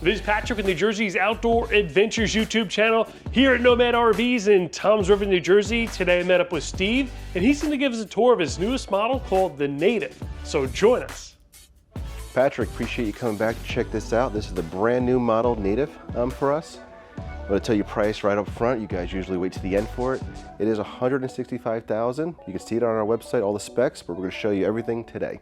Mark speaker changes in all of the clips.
Speaker 1: This is Patrick with New Jersey's Outdoor Adventures YouTube channel here at Nomad RVs in Toms River, New Jersey. Today I met up with Steve, and he's going to give us a tour of his newest model called the Native. So join us.
Speaker 2: Patrick, appreciate you coming back to check this out. This is the brand new model Native for us. I'm going to tell you price right up front. You guys usually wait to the end for it. It is $165,000. You can see it on our website, all the specs, but we're going to show you everything today.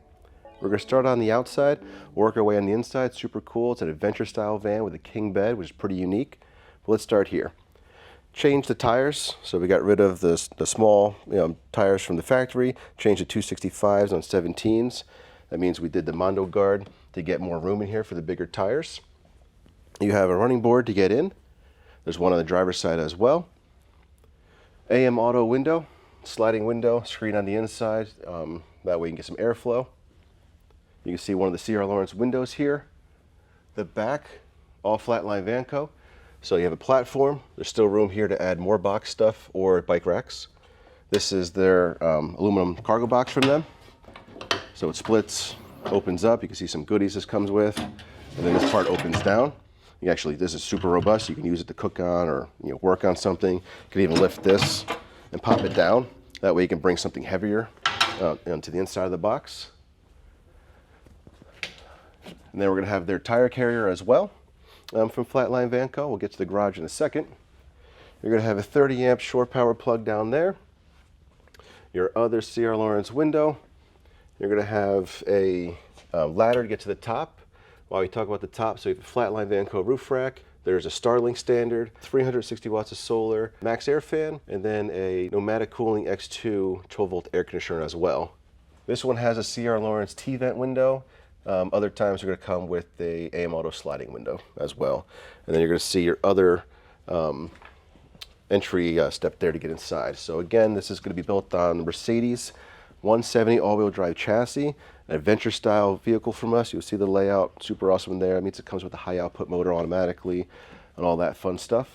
Speaker 2: We're going to start on the outside, work our way on the inside. Super cool. It's an adventure style van with a king bed, which is pretty unique. But let's start here. Change the tires. So we got rid of the small tires from the factory, changed to 265s on 17s. That means we did the Mondo guard to get more room in here for the bigger tires. You have a running board to get in. There's one on the driver's side as well. AM auto window, sliding window, screen on the inside. That way you can get some airflow. You can see one of the C.R. Lawrence windows here. The back, all flatline Vanco. So you have a platform. There's still room here to add more box stuff or bike racks. This is their aluminum cargo box from them. So it splits, opens up. You can see some goodies this comes with. And then this part opens down. This is super robust. You can use it to cook on or work on something. You can even lift this and pop it down. That way you can bring something heavier into the inside of the box. And then we're going to have their tire carrier as well from Flatline Vanco. We'll get to the garage in a second. You're going to have a 30 amp shore power plug down there. Your other C.R. Lawrence window. You're going to have a ladder to get to the top. While we talk about the top, so you have a Flatline Vanco roof rack. There's a Starlink standard, 360 watts of solar, max air fan, and then a Nomadic Cooling X2 12 volt air conditioner as well. This one has a C.R. Lawrence T-vent window. Other times they're going to come with the AM auto sliding window as well. And then you're going to see your other entry step there to get inside. So again, this is going to be built on the Mercedes 170 all-wheel drive chassis, an adventure style vehicle from us. You'll see the layout, super awesome in there. It means it comes with a high output motor automatically and all that fun stuff.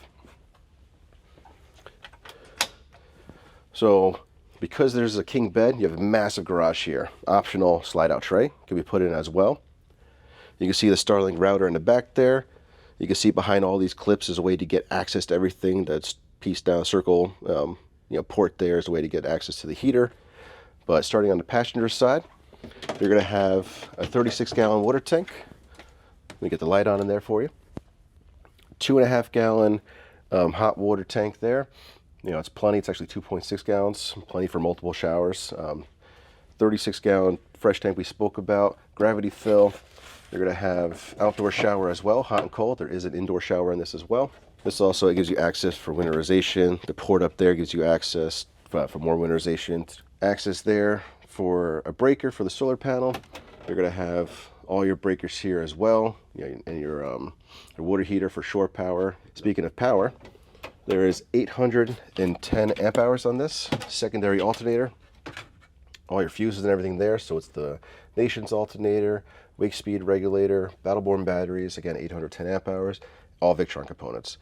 Speaker 2: So because there's a king bed, you have a massive garage here. Optional slide out tray can be put in as well. You can see the Starlink router in the back there. You can see behind all these clips is a way to get access to everything. That's pieced down circle, port there is a way to get access to the heater. But starting on the passenger side, you're going to have a 36-gallon water tank. Let me get the light on in there for you. 2.5 gallon hot water tank there. It's plenty. It's actually 2.6 gallons, plenty for multiple showers. 36-gallon fresh tank we spoke about. Gravity fill. You're going to have outdoor shower as well, hot and cold. There is an indoor shower in this as well. This also gives you access for winterization. The port up there gives you access for more winterization. Access there for a breaker for the solar panel. You're going to have all your breakers here as well, and your water heater for shore power. Speaking of power, there is 810 amp hours on this secondary alternator. All your fuses and everything there. So it's the Nations alternator, wake speed regulator, Battleborn batteries. Again, 810 amp hours. All Victron components.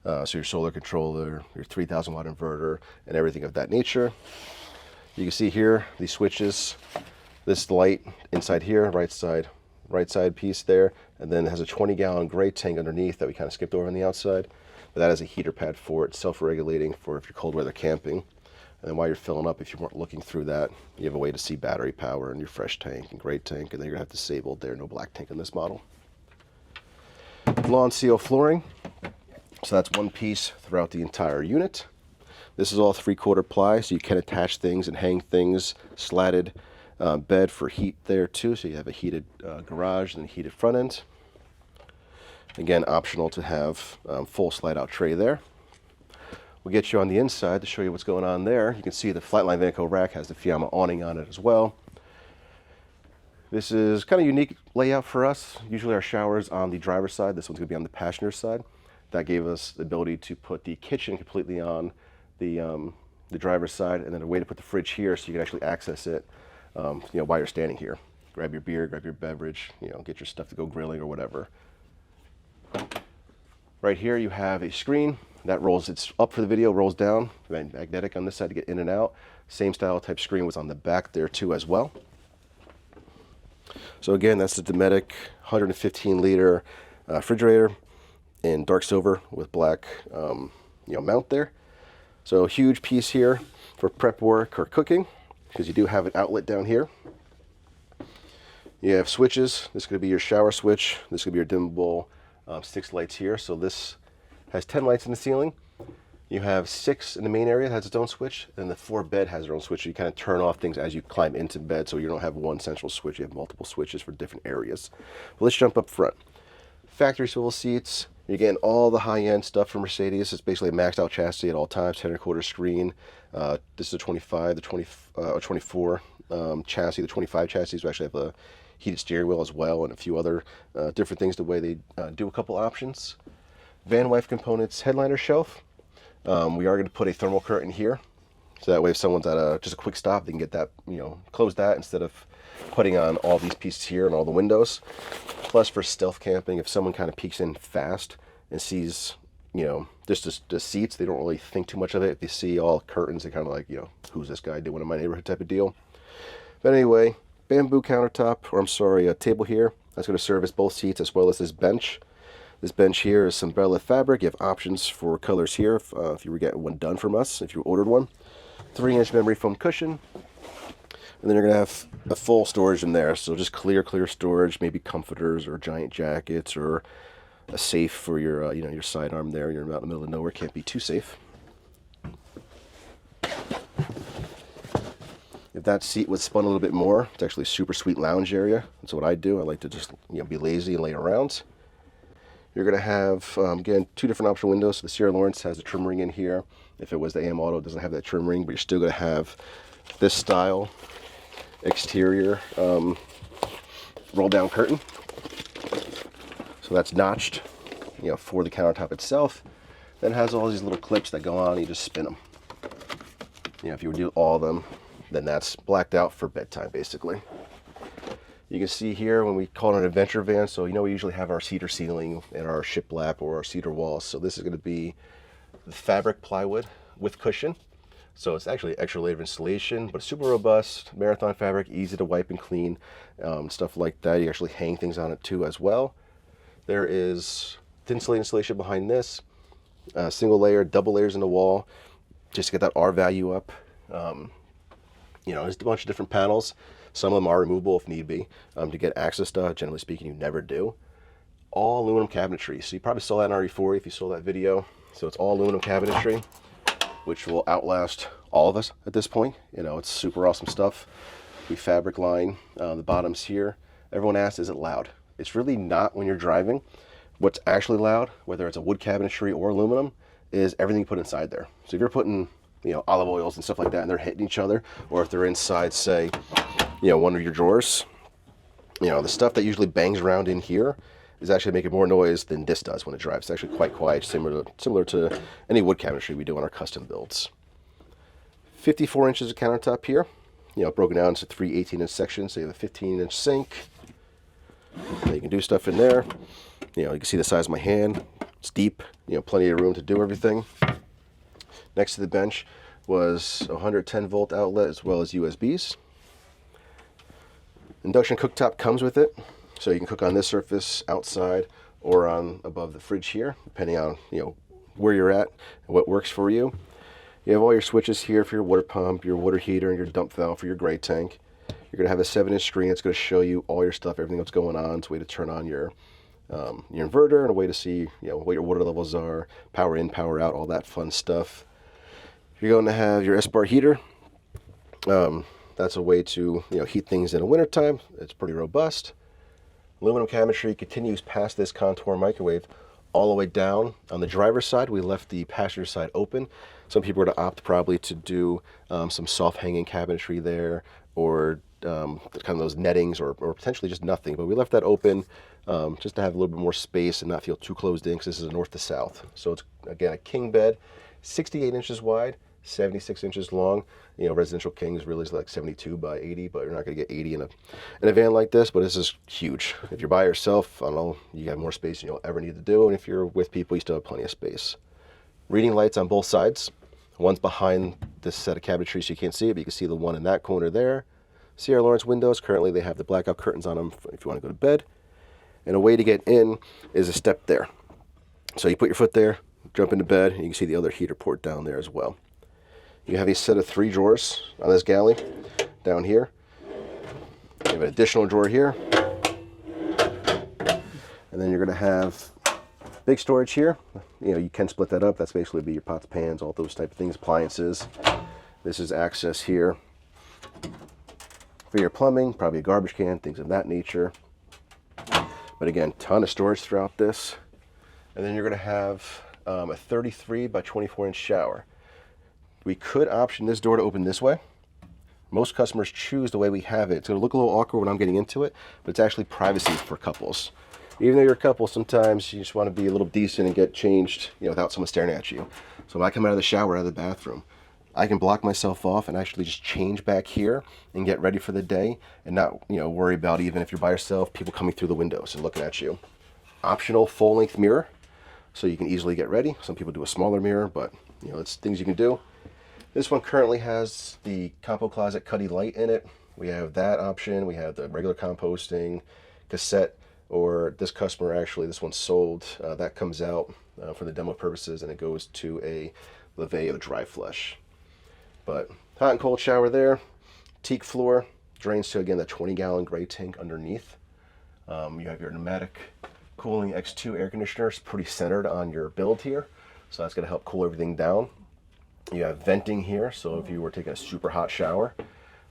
Speaker 2: So your solar controller, your 3,000 watt inverter, and everything of that nature. You can see here these switches, this light inside here, right side piece there, and then it has a 20-gallon gray tank underneath that we kind of skipped over on the outside. But that has a heater pad for it, self-regulating for if you're cold weather camping. And then while you're filling up, if you weren't looking through that, you have a way to see battery power in your fresh tank and gray tank, and then you're going to have disabled there, no black tank in this model. Lawn seal flooring. So that's one piece throughout the entire unit. This is all 3/4 ply, so you can attach things and hang things. Slatted bed for heat there too, so you have a heated garage and a heated front end. Again, optional to have full slide out tray there. We'll get you on the inside to show you what's going on there. You can see the Flatline Vanco rack has the Fiamma awning on it as well. This is kind of unique layout for us. Usually our shower's on the driver's side. This one's going to be on the passenger side. That gave us the ability to put the kitchen completely on the driver's side, and then a way to put the fridge here so you can actually access it while you're standing here. Grab your beer, grab your beverage, get your stuff to go grilling or whatever. Right here you have a screen that rolls, it's up for the video, rolls down, magnetic on this side to get in and out. Same style type screen was on the back there too as well. So again, that's the Dometic 115 liter refrigerator in dark silver with black mount there. So a huge piece here for prep work or cooking, because you do have an outlet down here. You have switches. This is going to be your shower switch. This is going to be your dimmable 6 lights here. So this has 10 lights in the ceiling. You have 6 in the main area that has its own switch, and the 4 bed has their own switch. So you kind of turn off things as you climb into bed, so you don't have one central switch. You have multiple switches for different areas. But let's jump up front. Factory swivel seats. You're getting all the high-end stuff from Mercedes. It's basically a maxed out chassis at all times, 10.25 screen. This is a 25, the 24 chassis. The 25 chassis we actually have a heated steering wheel as well, and a few other different things the way they do a couple options. Van Wife components headliner shelf. We are going to put a thermal curtain here, so that way if someone's at just a quick stop, they can get that, close that instead of putting on all these pieces here and all the windows. Plus for stealth camping, if someone kind of peeks in fast and sees, just the seats, they don't really think too much of it. If they see all curtains, they kind of like, who's this guy doing in my neighborhood type of deal. But anyway, bamboo countertop, or I'm sorry, a table here. That's going to service both seats as well as this bench. This bench here is some Bella fabric. You have options for colors here if you were getting one done from us, if you ordered one. 3-inch memory foam cushion. And then you're going to have a full storage in there. So just clear storage, maybe comforters or giant jackets or a safe for your, your sidearm there. You're out in the middle of nowhere, can't be too safe. If that seat was spun a little bit more, it's actually a super sweet lounge area. That's what I do. I like to just, be lazy and lay around. You're going to have, again, 2 different optional windows. So the Sierra Lawrence has a trim ring in here. If it was the AM Auto, it doesn't have that trim ring, but you're still going to have this style exterior roll down curtain. So that's notched, for the countertop itself. Then it has all these little clips that go on, you just spin them. If you would do all of them, then that's blacked out for bedtime basically. You can see here when we call it an adventure van, so we usually have our cedar ceiling and our shiplap or our cedar walls. So this is going to be the fabric plywood with cushion. So it's actually extra layer of insulation, but super robust, marathon fabric, easy to wipe and clean, stuff like that. You actually hang things on it too as well. There is thin slate insulation behind this, single layer, double layers in the wall, just to get that R value up. There's a bunch of different panels. Some of them are removable if need be. To get access to, generally speaking, you never do. All aluminum cabinetry. So you probably saw that in RE40 if you saw that video. So it's all aluminum cabinetry, which will outlast all of us at this point. It's super awesome stuff. We fabric line the bottoms here. Everyone asks, is it loud? It's really not when you're driving. What's actually loud, whether it's a wood cabinetry or aluminum, is everything you put inside there. So if you're putting, olive oils and stuff like that, and they're hitting each other, or if they're inside, say, one of your drawers, the stuff that usually bangs around in here is actually making more noise than this does when it drives. It's actually quite quiet, similar to any wood cabinetry we do on our custom builds. 54 inches of countertop here, broken down into 3 18-inch sections. So you have a 15-inch sink. You can do stuff in there. You can see the size of my hand. It's deep, plenty of room to do everything. Next to the bench was a 110-volt outlet as well as USBs. Induction cooktop comes with it, so you can cook on this surface outside or on above the fridge here, depending on where you're at and what works for you. You have all your switches here for your water pump, your water heater, and your dump valve for your gray tank. You're going to have a 7-inch screen that's going to show you all your stuff, everything that's going on. It's a way to turn on your inverter and a way to see what your water levels are, power in, power out, all that fun stuff. You're going to have your S-bar heater. That's a way to heat things in the wintertime. It's pretty robust. Aluminum cabinetry continues past this contour microwave all the way down. On the driver's side, we left the passenger side open. Some people are going to opt probably to do some soft hanging cabinetry there, or kind of those nettings, or potentially just nothing. But we left that open just to have a little bit more space and not feel too closed in, because this is a north to south. So it's, again, a king bed, 68 inches wide, 76 inches long. Residential kings really is like 72 by 80, but you're not going to get 80 in a van like this. But this is huge. If you're by yourself, I don't know, you have more space than you'll ever need to do. And if you're with people, you still have plenty of space. Reading lights on both sides. One's behind this set of cabinetry, so you can't see it, but you can see the one in that corner there. Sierra Lawrence windows, currently they have the blackout curtains on them if you want to go to bed. And a way to get in is a step there. So you put your foot there, jump into bed, and you can see the other heater port down there as well. You have a set of 3 drawers on this galley down here. You have an additional drawer here. And then you're going to have big storage here. You know, you can split that up. That's basically be your pots, pans, all those type of things, appliances. This is access here for your plumbing, probably a garbage can, things of that nature. But again, ton of storage throughout this. And then you're going to have a 33 by 24 inch shower. We could option this door to open this way. Most customers choose the way we have it. It's going to look a little awkward when I'm getting into it, but it's actually privacy for couples. Even though you're a couple, sometimes you just want to be a little decent and get changed, you know, without someone staring at you. So when I come out of the shower, out of the bathroom, I can block myself off and actually just change back here and get ready for the day and not, you know, worry about, even if you're by yourself, people coming through the windows and looking at you. Optional full-length mirror, so you can easily get ready. Some people do a smaller mirror, but, you know, it's things you can do. This one currently has the compo closet cutty light in it. We have that option. We have the regular composting, cassette, or this customer actually, this one's sold. That comes out for the demo purposes, and it goes to a Laveo dry flush. But hot and cold shower there. Teak floor, drains to, again, the 20-gallon gray tank underneath. You have your Nomadic Cooling X2 air conditioner. It's pretty centered on your build here, so that's going to help cool everything down. You have venting here, so if you were taking a super hot shower,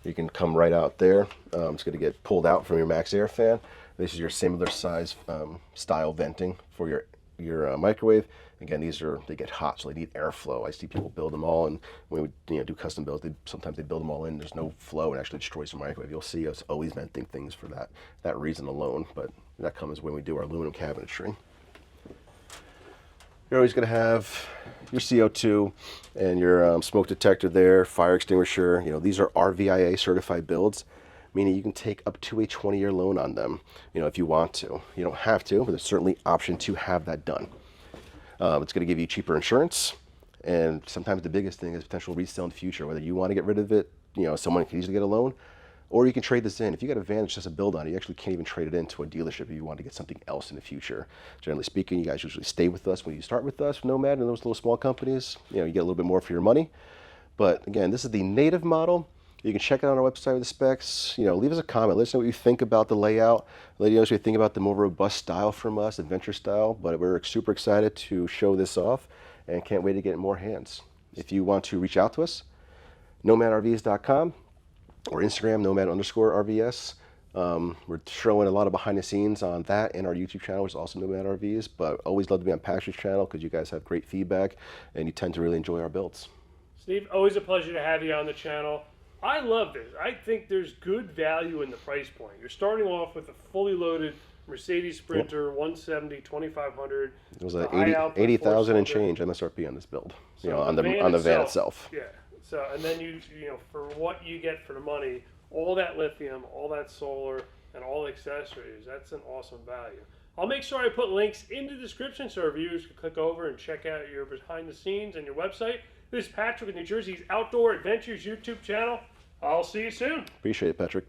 Speaker 2: you can come right out there. It's going to get pulled out from your max air fan. This is your similar size style venting for your microwave. Again, they get hot, so they need airflow. I see people build them all, and when we do custom builds, sometimes they build them all in. There's no flow, and actually destroys the microwave. You'll see us always venting things for that reason alone, but that comes when we do our aluminum cabinetry. You're always going to have your CO2 and your smoke detector there, fire extinguisher. You know, these are RVIA certified builds, meaning you can take up to a 20-year loan on them, you know, if you want to. You don't have to, but there's certainly option to have that done. It's going to give you cheaper insurance, and sometimes the biggest thing is potential resale in the future. Whether you want to get rid of it, you know, someone can easily get a loan, or you can trade this in. If you got a van that's just a build on it, you actually can't even trade it into a dealership if you want to get something else in the future. Generally speaking, you guys usually stay with us when you start with us, Nomad, and those little small companies. You know, you get a little bit more for your money. But again, this is the native model. You can check it out on our website with the specs. You know, leave us a comment. Let us know what you think about the layout. Let us know what you think about the more robust style from us, adventure style. But we're super excited to show this off and can't wait to get it in more hands. If you want to reach out to us, nomadrvs.com or Instagram, nomad_RVS. We're showing a lot of behind the scenes on that and our YouTube channel, which is also Nomad RVs. But always love to be on Patrick's channel because you guys have great feedback and you tend to really enjoy our builds.
Speaker 1: Steve, always a pleasure to have you on the channel. I love this. I think there's good value in the price point. You're starting off with a fully loaded Mercedes Sprinter, 170, 2500.
Speaker 2: It was 80,000 and change MSRP on this build. So you know, on the van itself.
Speaker 1: Yeah. So, and then you know, for what you get for the money, all that lithium, all that solar, and all the accessories, that's an awesome value. I'll make sure I put links in the description so our viewers can click over and check out your behind the scenes and your website. This is Patrick with New Jersey's Outdoor Adventures YouTube channel. I'll see you soon.
Speaker 2: Appreciate it, Patrick.